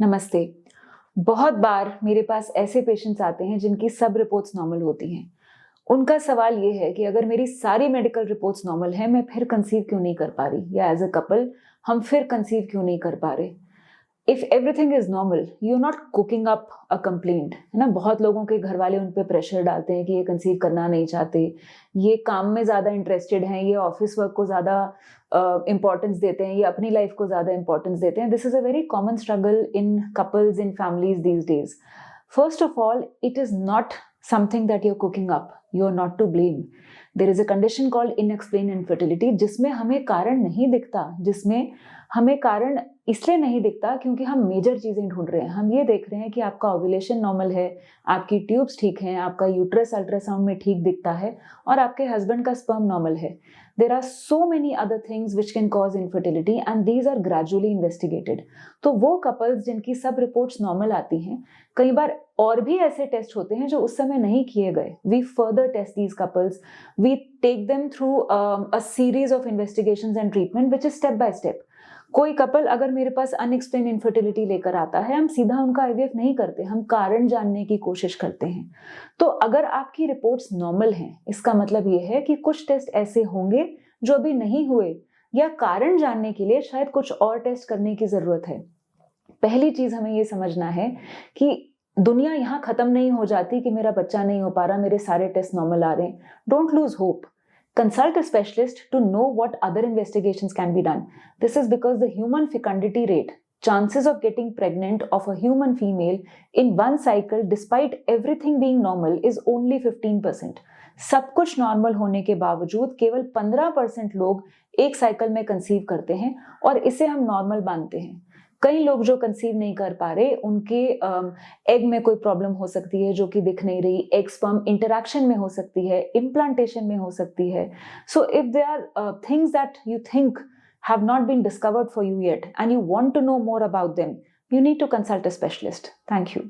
नमस्ते। बहुत बार मेरे पास ऐसे पेशेंट्स आते हैं जिनकी सब रिपोर्ट्स नॉर्मल होती हैं। उनका सवाल ये है कि अगर मेरी सारी मेडिकल रिपोर्ट्स नॉर्मल हैं, मैं फिर कंसीव क्यों नहीं कर पा रही? या एज़ अ कपल हम फिर कंसीव क्यों नहीं कर पा रहे? If everything is normal, you are not cooking up a complaint, है ना? बहुत लोगों के घर वाले उन पे प्रेशर डालते हैं कि ये कंसीव करना नहीं चाहते, ये काम में ज़्यादा इंटरेस्टेड हैं, ये ऑफिस वर्क को ज़्यादा इम्पोर्टेंस देते हैं, ये अपनी लाइफ को ज़्यादा इंपॉर्टेंस देते हैं. This is a very common struggle in couples, in families these days. First of all, it is not something that you're cooking up. You're not to blame. There is a condition called inexplained infertility, जिसमें हमें कारण नहीं दिखता, जिसमें हमें कारण इसलिए नहीं दिखता क्योंकि हम मेजर चीजें ढूंढ रहे हैं. हम ये देख रहे हैं कि आपका ओव्यूलेशन नॉर्मल है, आपकी ट्यूब्स ठीक हैं, आपका यूट्रस अल्ट्रासाउंड में ठीक दिखता है और आपके हस्बैंड का स्पर्म नॉर्मल है. There are so many other things which can cause infertility and these are gradually investigated. तो वो कपल्स जिनकी सब रिपोर्ट्स नॉर्मल आती हैं, कई बार और भी ऐसे टेस्ट होते हैं जो उस समय नहीं किए गए. We further test these couples, we take them through a series of investigations and treatment which is step by step. कोई कपल अगर मेरे पास अनएक्सप्लेन इनफर्टिलिटी लेकर आता है, हम सीधा उनका आईवीएफ नहीं करते, हम कारण जानने की कोशिश करते हैं. तो अगर आपकी रिपोर्ट्स नॉर्मल हैं, इसका मतलब ये है कि कुछ टेस्ट ऐसे होंगे जो अभी नहीं हुए, या कारण जानने के लिए शायद कुछ और टेस्ट करने की जरूरत है. पहली चीज हमें ये समझना है कि दुनिया यहाँ खत्म नहीं हो जाती कि मेरा बच्चा नहीं हो पा रहा, मेरे सारे टेस्ट नॉर्मल आ रहे हैं. Don't lose hope. Consult a specialist to know what other investigations can be done. This is because the human fecundity rate, chances of getting pregnant of a human female in one cycle despite everything being normal is only 15%. सब कुछ normal होने के बावजूद केवल 15% लोग एक cycle में conceive करते हैं और इसे हम नॉर्मल मानते हैं. कई लोग जो कंसीव नहीं कर पा रहे, उनके एग में कोई प्रॉब्लम हो सकती है जो कि दिख नहीं रही, एग स्पर्म इंटरैक्शन में हो सकती है, इम्प्लांटेशन में हो सकती है. So if they are things that you think have not been discovered for you yet and you want to know more about them, you need to consult a specialist. Thank you.